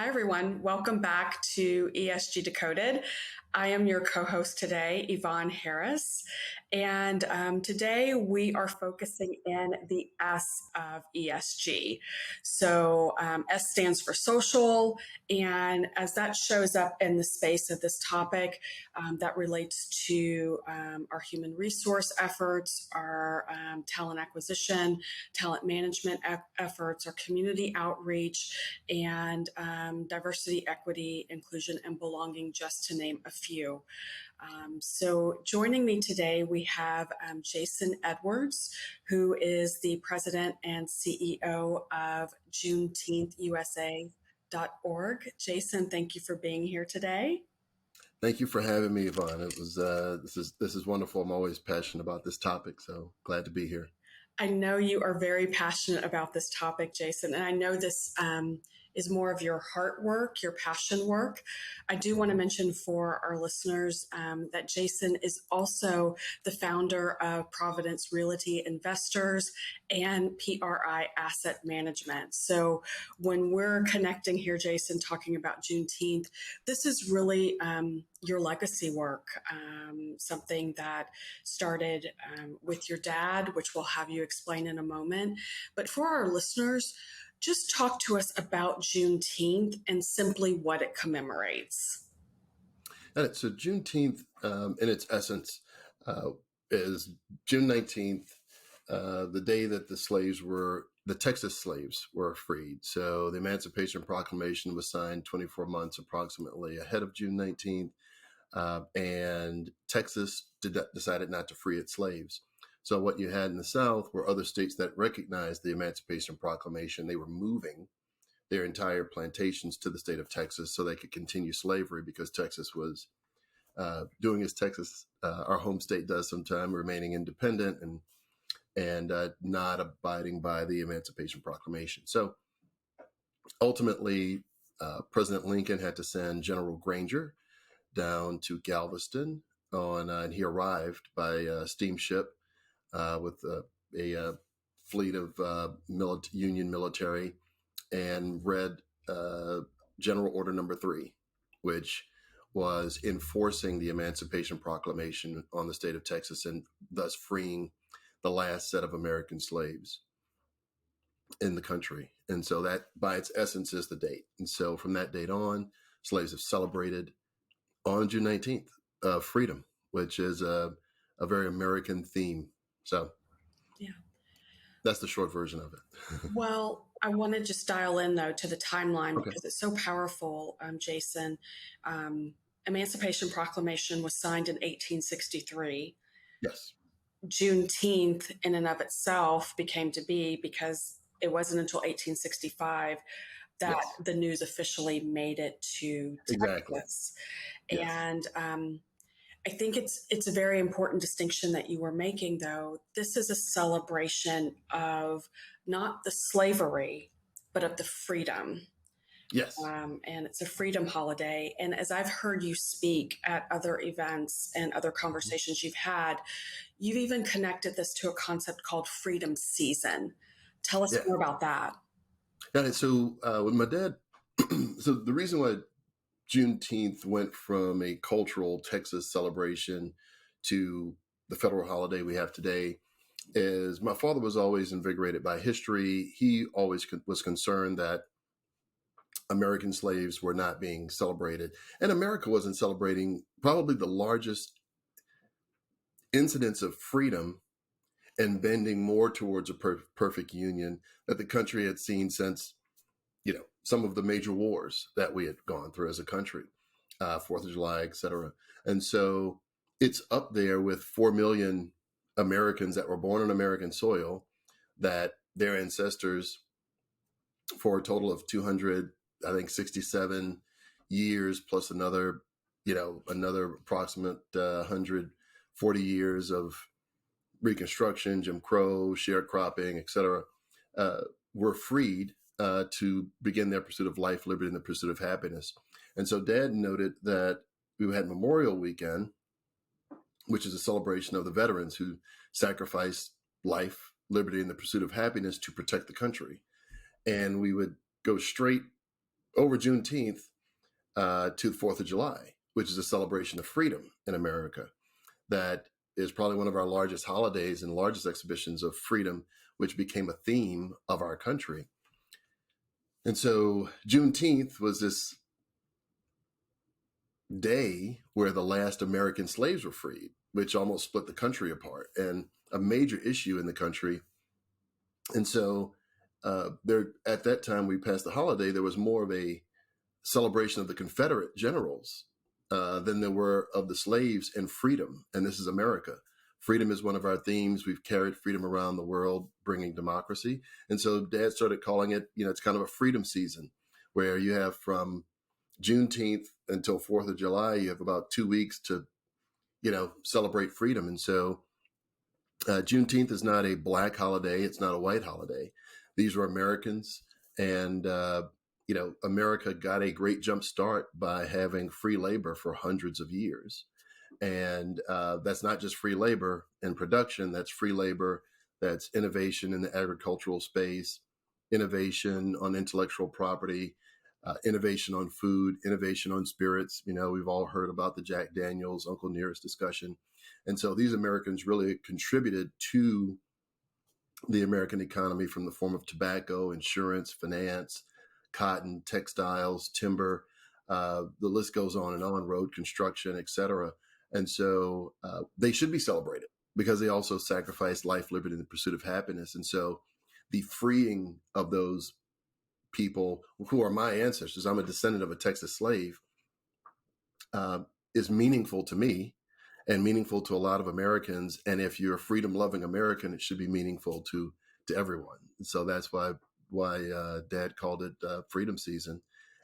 Hi, everyone. Welcome back to ESG Decoded. I am your co-host today, Yvonne Harris. And today we are focusing in the S of ESG. So S stands for social. And as that shows up in the space of this topic, that relates to our human resource efforts, our talent acquisition, talent management efforts, our community outreach, and diversity, equity, inclusion, and belonging, just to name a few. So joining me today, we have Jason Edwards, who is the President and CEO of Juneteenth U.S.A.org. Jason, thank you for being here today. Thank you for having me, Yvonne. It was this is wonderful. I'm always passionate about this topic, so glad to be here. I know you are very passionate about this topic, Jason, and I know this is more of your heart work, your passion work. I do want to mention for our listeners that Jason is also the founder of Providence Realty Investors and P.R.I. Asset Management. So when we're connecting here, Jason, talking about Juneteenth, this is really your legacy work, something that started with your dad, which we'll have you explain in a moment. But for our listeners, just talk to us about Juneteenth and simply what it commemorates. So Juneteenth, in its essence, is June 19th, the day that the Texas slaves were freed. So the Emancipation Proclamation was signed 24 months approximately ahead of June 19th, and Texas decided not to free its slaves. So what you had in the South were other states that recognized the Emancipation Proclamation. They were moving their entire plantations to the state of Texas so they could continue slavery, because Texas was doing as Texas, our home state, does sometimes, remaining independent and not abiding by the Emancipation Proclamation. So ultimately, President Lincoln had to send General Granger down to Galveston and he arrived by steamship with a fleet of Union military, and read General Order Number 3, which was enforcing the Emancipation Proclamation on the state of Texas and thus freeing the last set of American slaves in the country. And so that, by its essence, is the date. And so from that date on, slaves have celebrated on June 19th freedom, which is a very American theme. So yeah, that's the short version of it. Well, I want to just dial in, though, to the timeline, Okay. because it's so powerful, Jason. Emancipation Proclamation was signed in 1863. Yes. Juneteenth in and of itself became to be because it wasn't until 1865 that Yes. the news officially made it to Texas. Exactly. Yes. And I think it's a very important distinction that you were making, though. This is a celebration of not the slavery, but of the freedom. Yes. And it's a freedom holiday. And as I've heard you speak at other events and other conversations you've had, you've even connected this to a concept called freedom season. Tell us more about that. Yeah. So with my dad, so the reason why Juneteenth went from a cultural Texas celebration to the federal holiday we have today is my father was always invigorated by history. He always was concerned that American slaves were not being celebrated, and America wasn't celebrating probably the largest incidence of freedom and bending more towards a perfect union that the country had seen since, some of the major wars that we had gone through as a country, 4th of July, et cetera. And so it's up there with 4 million Americans that were born on American soil, that their ancestors, for a total of 267 years, plus another approximate 140 years of Reconstruction, Jim Crow, sharecropping, et cetera, were freed to begin their pursuit of life, liberty, and the pursuit of happiness. And so Dad noted that we had Memorial Weekend, which is a celebration of the veterans who sacrificed life, liberty, and the pursuit of happiness to protect the country. And we would go straight over Juneteenth to the 4th of July, which is a celebration of freedom in America. That is probably one of our largest holidays and largest exhibitions of freedom, which became a theme of our country. And so Juneteenth was this day where the last American slaves were freed, which almost split the country apart, and a major issue in the country. And so there, at that time we passed the holiday, there was more of a celebration of the Confederate generals than there were of the slaves and freedom. And this is America. Freedom is one of our themes. We've carried freedom around the world, bringing democracy. And so Dad started calling it, it's kind of a freedom season where you have from Juneteenth until 4th of July, you have about 2 weeks to, celebrate freedom. And so Juneteenth is not a black holiday. It's not a white holiday. These were Americans. And, America got a great jump start by having free labor for hundreds of years. And that's not just free labor in production, that's free labor, that's innovation in the agricultural space, innovation on intellectual property, innovation on food, innovation on spirits. We've all heard about the Jack Daniels, Uncle Nearest discussion. And so these Americans really contributed to the American economy from the form of tobacco, insurance, finance, cotton, textiles, timber. The list goes on and on, road construction, et cetera. And so they should be celebrated because they also sacrificed life, liberty, and the pursuit of happiness. And so the freeing of those people who are my ancestors, I'm a descendant of a Texas slave, is meaningful to me and meaningful to a lot of Americans. And if you're a freedom-loving American, it should be meaningful to everyone. And so that's why Dad called it Freedom Season,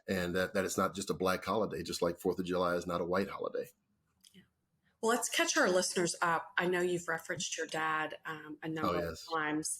and that it's not just a black holiday, just like 4th of July is not a white holiday. Well, let's catch our listeners up. I know you've referenced your dad a number of times.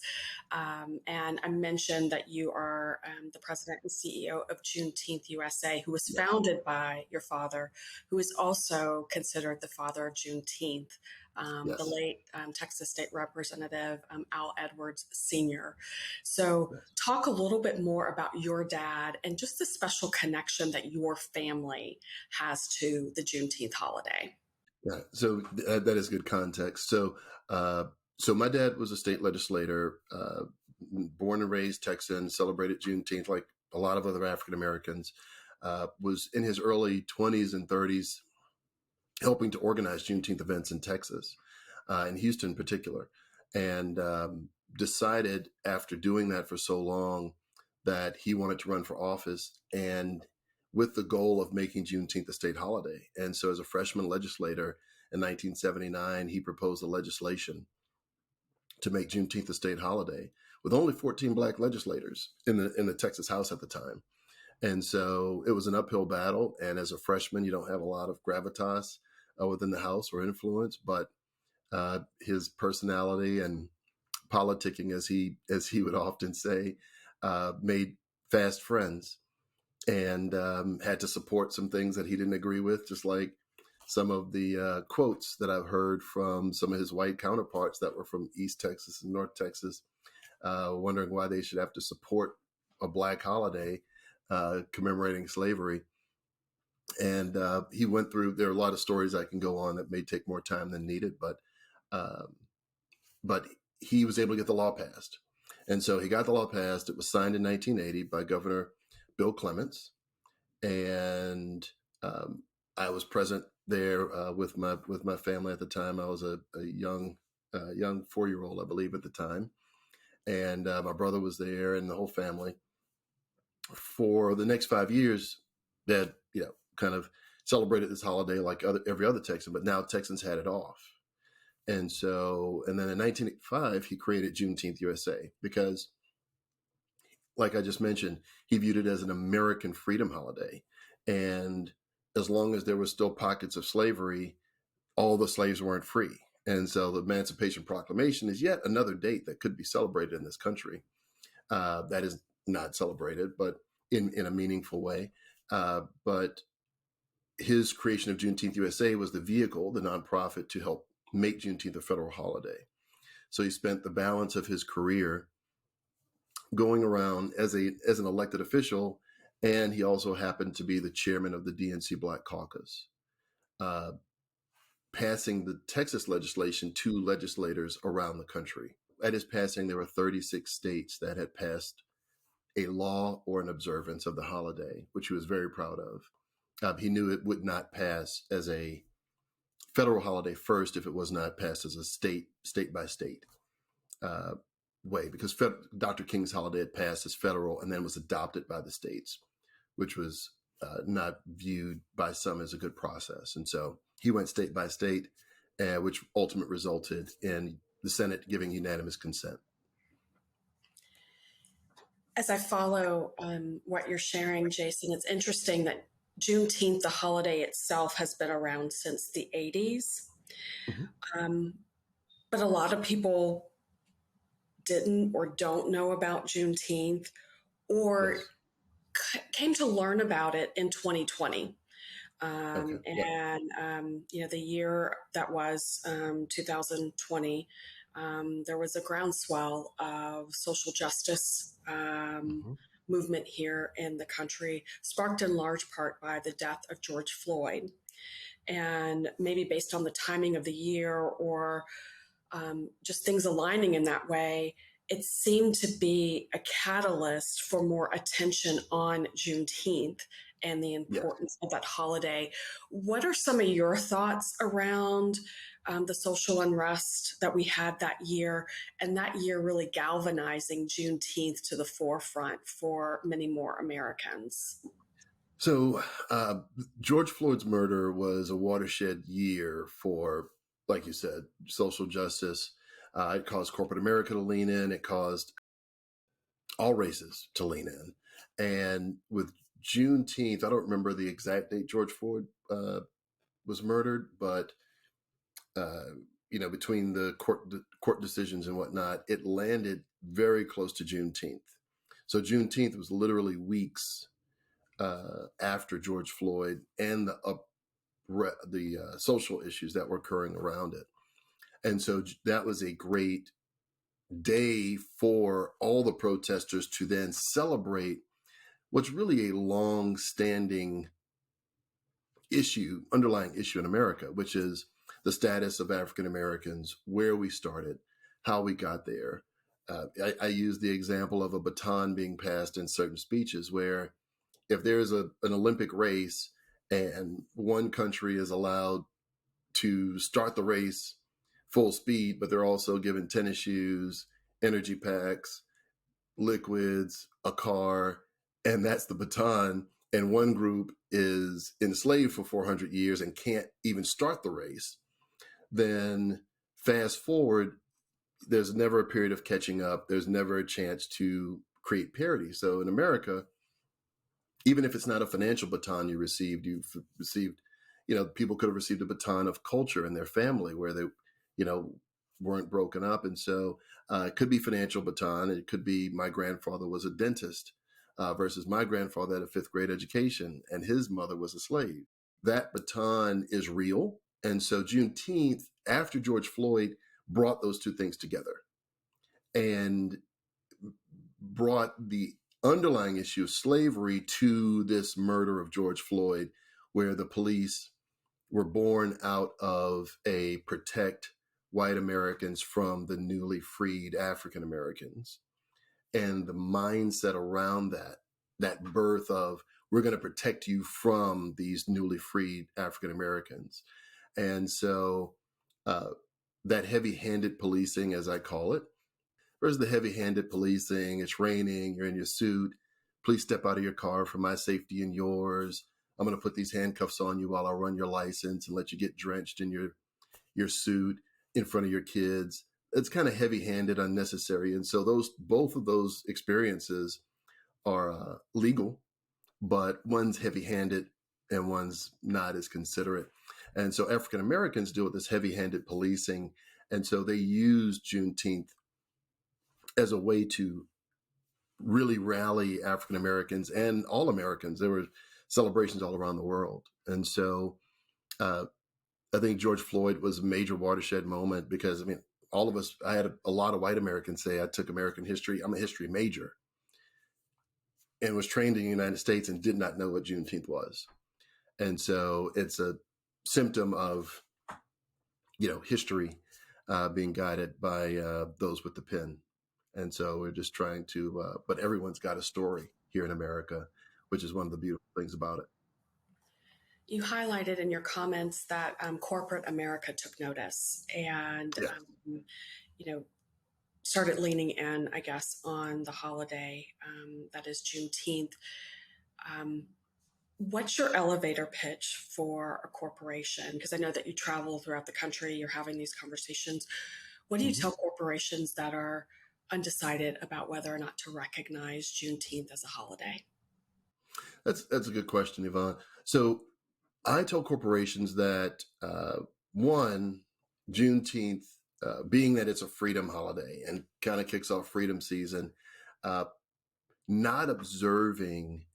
And I mentioned that you are the president and CEO of Juneteenth U.S.A., who was founded by your father, who is also considered the father of Juneteenth, the late Texas State Representative Al Edwards Sr. So talk a little bit more about your dad and just the special connection that your family has to the Juneteenth holiday. Yeah, so that is good context. So my dad was a state legislator, born and raised Texan, celebrated Juneteenth like a lot of other African Americans, was in his early 20s and 30s helping to organize Juneteenth events in Texas, in Houston in particular, and decided after doing that for so long that he wanted to run for office, and with the goal of making Juneteenth a state holiday. And so as a freshman legislator in 1979, he proposed a legislation to make Juneteenth a state holiday with only 14 black legislators in the Texas House at the time. And so it was an uphill battle. And as a freshman, you don't have a lot of gravitas within the House or influence, but his personality and politicking, as he would often say, made fast friends, and had to support some things that he didn't agree with, just like some of the quotes that I've heard from some of his white counterparts that were from East Texas and North Texas, wondering why they should have to support a black holiday commemorating slavery. And he went through, there are a lot of stories I can go on that may take more time than needed, but he was able to get the law passed. And so he got the law passed. It was signed in 1980 by Governor Bill Clements, and I was present there with my family at the time. I was a young 4-year-old, I believe, at the time, and my brother was there, and the whole family. For the next 5 years, Dad, kind of celebrated this holiday like every other Texan, but now Texans had it off. And so, and then in 1985, he created Juneteenth U.S.A. because, like I just mentioned, he viewed it as an American freedom holiday. And as long as there were still pockets of slavery, all the slaves weren't free. And so the Emancipation Proclamation is yet another date that could be celebrated in this country. That is not celebrated, but in a meaningful way. But his creation of Juneteenth USA was the vehicle, the nonprofit, to help make Juneteenth a federal holiday. So he spent the balance of his career going around as an elected official And he also happened to be the chairman of the DNC Black Caucus, uh, passing the Texas legislation to legislators around the country. At his passing, there were 36 states that had passed a law or an observance of the holiday, which he was very proud of. He knew it would not pass as a federal holiday first if it was not passed as a state by state uh, way, because Dr. King's holiday had passed as federal and then was adopted by the states, which was not viewed by some as a good process. And so he went state by state, which ultimately resulted in the Senate giving unanimous consent. As I follow what you're sharing, Jason, it's interesting that Juneteenth, the holiday itself, has been around since the 80s. Um, but a lot of people didn't or don't know about Juneteenth or came to learn about it in 2020. Okay. Yep. And the year that was 2020, there was a groundswell of social justice movement here in the country, sparked in large part by the death of George Floyd. And maybe based on the timing of the year or just things aligning in that way, it seemed to be a catalyst for more attention on Juneteenth and the importance of that holiday. What are some of your thoughts around the social unrest that we had that year, and that year really galvanizing Juneteenth to the forefront for many more Americans? So George Floyd's murder was a watershed year for, like you said, social justice. It caused corporate America to lean in. It caused all races to lean in. And with Juneteenth, I don't remember the exact date George Floyd was murdered, but between the court decisions and whatnot, it landed very close to Juneteenth. So Juneteenth was literally weeks after George Floyd and the social issues that were occurring around it. And so that was a great day for all the protesters to then celebrate what's really a long-standing underlying issue in America, which is the status of African Americans, where we started, how we got there. I use the example of a baton being passed in certain speeches where if there's an Olympic race and one country is allowed to start the race full speed, but they're also given tennis shoes, energy packs, liquids, a car, and that's the baton, and one group is enslaved for 400 years and can't even start the race, then fast forward, there's never a period of catching up. There's never a chance to create parity. So in America, even if it's not a financial baton you've received, people could have received a baton of culture in their family where they, weren't broken up. And so it could be financial baton. It could be my grandfather was a dentist versus my grandfather had a fifth grade education and his mother was a slave. That baton is real. And so Juneteenth, after George Floyd, brought those two things together and brought the underlying issue of slavery to this murder of George Floyd, where the police were born out of a protect white Americans from the newly freed African Americans. And the mindset around that birth of, we're going to protect you from these newly freed African Americans. And so that heavy-handed policing, as I call it, versus the heavy-handed policing, it's raining, you're in your suit, please step out of your car for my safety and yours. I'm going to put these handcuffs on you while I run your license and let you get drenched in your suit in front of your kids. It's kind of heavy-handed, unnecessary. And so both of those experiences are legal, but one's heavy-handed and one's not as considerate. And so African Americans deal with this heavy-handed policing. And so they use Juneteenth as a way to really rally African Americans and all Americans. There were celebrations all around the world. And so I think George Floyd was a major watershed moment because, all of us, I had a lot of white Americans say I took American history. I'm a history major. and was trained in the United States and did not know what Juneteenth was. And so it's a symptom of, history being guided by those with the pen. And so we're just trying to, but everyone's got a story here in America, which is one of the beautiful things about it. You highlighted in your comments that corporate America took notice and, Yeah. you know, started leaning in, I guess, on the holiday that is Juneteenth. Um, what's your elevator pitch for a corporation? Because I know that you travel throughout the country, you're having these conversations. What do you Mhm. tell corporations that are undecided about whether or not to recognize Juneteenth as a holiday? That's a good question, Yvonne. So I tell corporations that one, Juneteenth, being that it's a freedom holiday and kind of kicks off freedom season, uh, not observing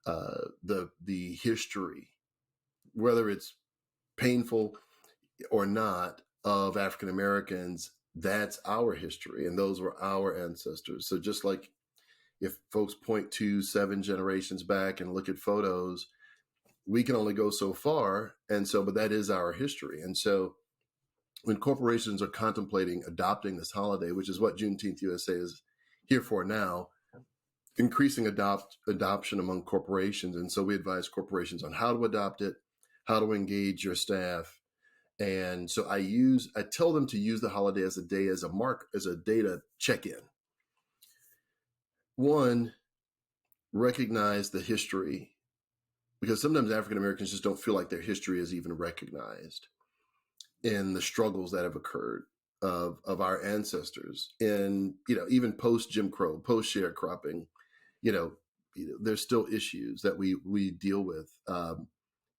the history, whether it's painful or not, of African Americans. That's our history, and those were our ancestors. So just like if folks point to 7 generations back and look at photos, we can only go so far. And so, but that is our history. And so when corporations are contemplating adopting this holiday, which is what Juneteenth USA is here for now, increasing adoption among corporations. And so we advise corporations on how to adopt it, how to engage your staff. And so I tell them to use the holiday as a day, as a data check-in. One, recognize the history, because sometimes African Americans just don't feel like their history is even recognized in the struggles that have occurred of our ancestors. And, even post Jim Crow, post sharecropping, you know, there's still issues that we deal with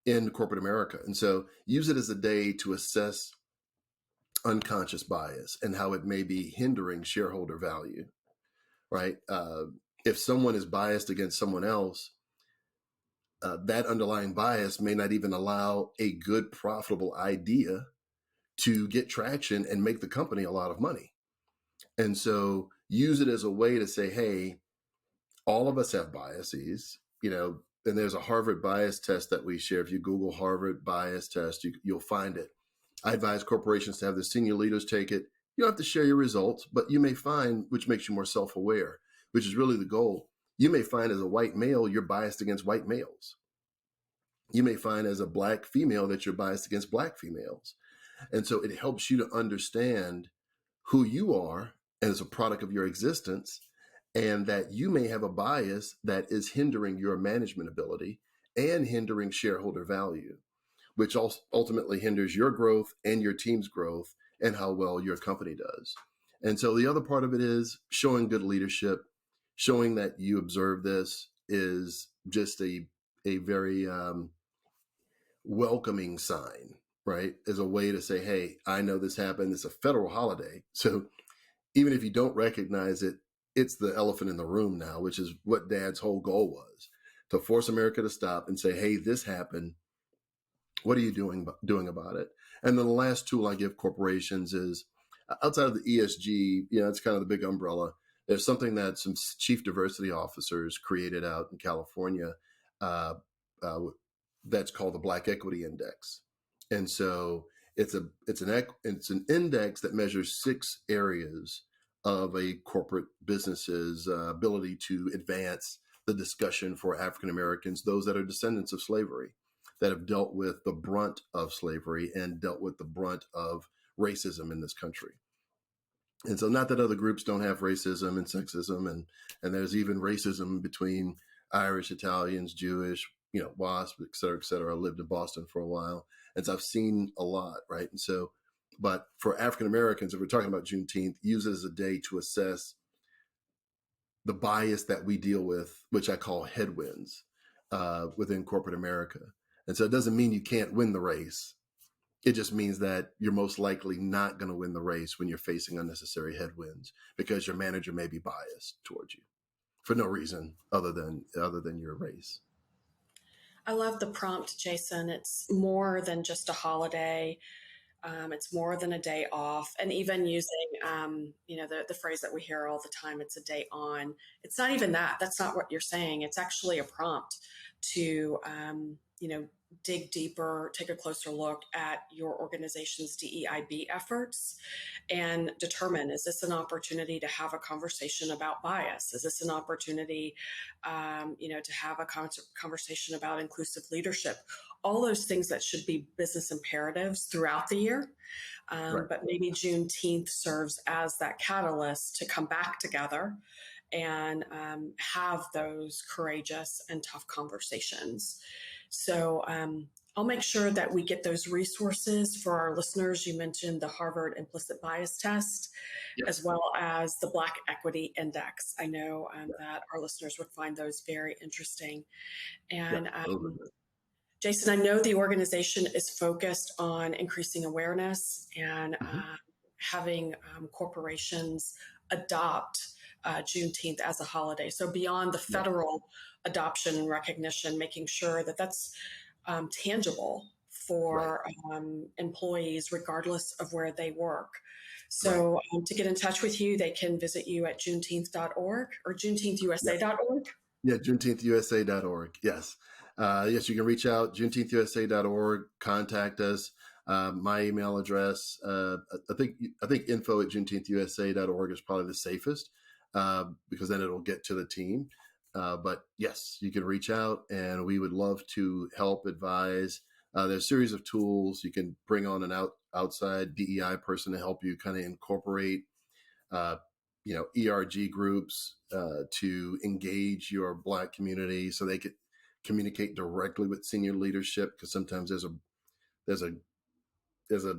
in corporate America. And so use it as a day to assess unconscious bias and how it may be hindering shareholder value, right? If someone is biased against someone else, that underlying bias may not even allow a good, profitable idea to get traction and make the company a lot of money. And so use it as a way to say, hey, all of us have biases, and there's a Harvard bias test that we share. If you Google Harvard bias test, you'll find it. I advise corporations to have the senior leaders take it. You don't have to share your results, but you may find, which makes you more self-aware, which is really the goal. You may find as a white male, you're biased against white males. You may find as a Black female that you're biased against Black females. And so it helps you to understand who you are as a product of your existence, and that you may have a bias that is hindering your management ability and hindering shareholder value, which ultimately hinders your growth and your team's growth and how well your company does. And so the other part of it is showing good leadership, showing that you observe this is just a very welcoming sign, right? As a way to say, hey, I know this happened. It's a federal holiday. So even if you don't recognize it, it's the elephant in the room now, which is what Dad's whole goal was, to force America to stop and say, hey, this happened. What are you doing about it? And then the last tool I give corporations is, outside of the ESG, it's kind of the big umbrella. There's something that some chief diversity officers created out in California uh, uh, that's called the Black Equity Index. And so it's an index that measures 6 areas of a corporate business's ability to advance the discussion for African Americans, those that are descendants of slavery, that have dealt with the brunt of slavery and dealt with the brunt of racism in this country. And so, not that other groups don't have racism and sexism, and there's even racism between Irish, Italians, Jewish, WASP, et cetera, et cetera. I lived in Boston for a while, and so I've seen a lot, right? And so, but for African Americans, if we're talking about Juneteenth, use it as a day to assess the bias that we deal with, which I call headwinds within corporate America. And so it doesn't mean you can't win the race. It just means that you're most likely not going to win the race when you're facing unnecessary headwinds, because your manager may be biased towards you for no reason other than your race. I love the prompt, Jason. It's more than just a holiday. It's more than a day off. And even using, the phrase that we hear all the time, it's a day on. It's not even that. That's not what you're saying. It's actually a prompt to, dig deeper, take a closer look at your organization's DEIB efforts and determine, is this an opportunity to have a conversation about bias? Is this an opportunity, to have a conversation about inclusive leadership? All those things that should be business imperatives throughout the year. Right. But maybe Juneteenth serves as that catalyst to come back together and have those courageous and tough conversations. So I'll make sure that we get those resources for our listeners. You mentioned the Harvard Implicit Bias Test, as Yes. well as the Black Equity Index. I know that our listeners would find those very interesting. Yeah. And Those are good. Jason, I know the organization is focused on increasing awareness and Mhm. having corporations adopt Juneteenth as a holiday. So beyond the Yeah. federal adoption and recognition, making sure that that's tangible Right. for employees, regardless of where they work. Right. So to get in touch with you, they can visit you at juneteenth.org or Yes. juneteenthusa.org. Yeah, JuneteenthUSA.org. Yes. Yes, you can reach out, JuneteenthUSA.org, contact us. My email address, I think info at JuneteenthUSA.org is probably the safest because then it'll get to the team. But yes, you can reach out and we would love to help advise. There's a series of tools. You can bring on an outside DEI person to help you kind of incorporate uh, ERG groups to engage your Black community so they could communicate directly with senior leadership because sometimes there's a there's a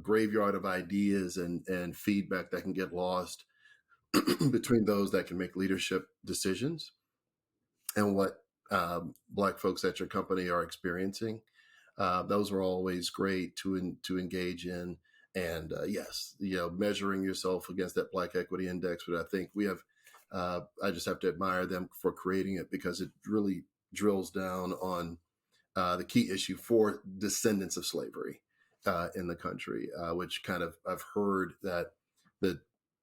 graveyard of ideas and feedback that can get lost between those that can make leadership decisions and what Black folks at your company are experiencing. Those are always great to engage in. And yes, measuring yourself against that Black Equity Index, but I think we have. I just have to admire them for creating it because it really drills down on the key issue for descendants of slavery in the country, which kind of I've heard that the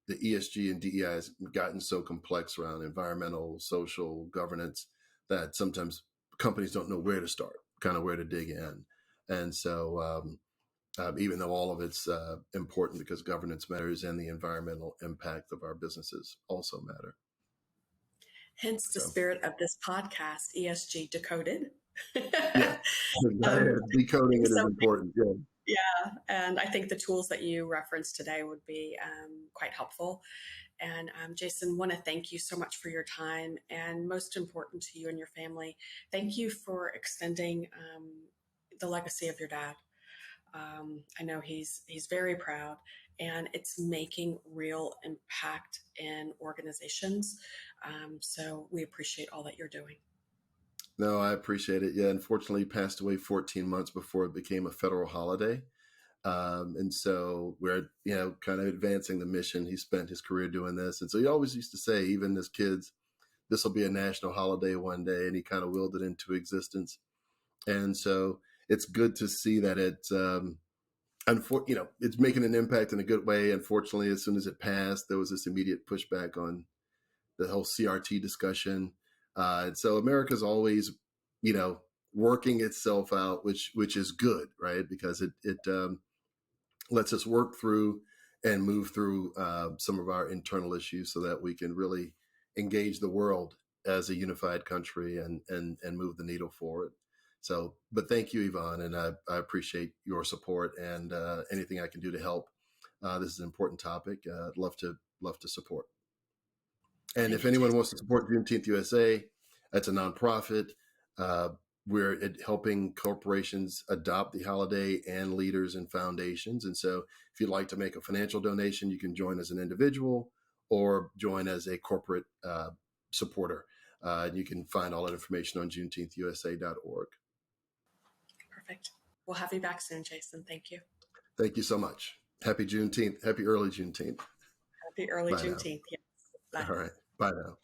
the ESG and DEI has gotten so complex around environmental, social, governance that sometimes companies don't know where to start, kind of where to dig in. And so, even though all of it's important because governance matters and the environmental impact of our businesses also matter. Hence the So, spirit of this podcast, ESG Decoded. yeah, decoding Getting it is some important. Yeah. Yeah, and I think the tools that you referenced today would be quite helpful. And Jason, want to thank you so much for your time, and most important to you and your family, thank you for extending the legacy of your dad. I know he's very proud, and it's making real impact in organizations. So we appreciate all that you're doing. No, I appreciate it. Yeah, unfortunately, he passed away 14 months before it became a federal holiday. And so we're, kind of advancing the mission. He spent his career doing this. And so he always used to say, even as kids, this will be a national holiday one day. And he kind of willed it into existence. And so it's good to see that it's making an impact in a good way. Unfortunately, as soon as it passed, there was this immediate pushback on the whole CRT discussion. And so America's always, working itself out, which is good, right? Because it lets us work through and move through some of our internal issues so that we can really engage the world as a unified country and move the needle forward. So, but thank you, Yvonne, and I appreciate your support and anything I can do to help. This is an important topic. I'd love to support. And if Thank you, anyone Jason. wants to support Juneteenth USA, that's a nonprofit. Uh, we're helping corporations adopt the holiday and leaders and foundations. And so if you'd like to make a financial donation, you can join as an individual or join as a corporate supporter. And you can find all that information on JuneteenthUSA.org. Perfect. We'll have you back soon, Jason. Thank you. Thank you so much. Happy Juneteenth. Happy early Juneteenth. Happy early Bye now. Juneteenth. Yes. Bye. All right. Bye now.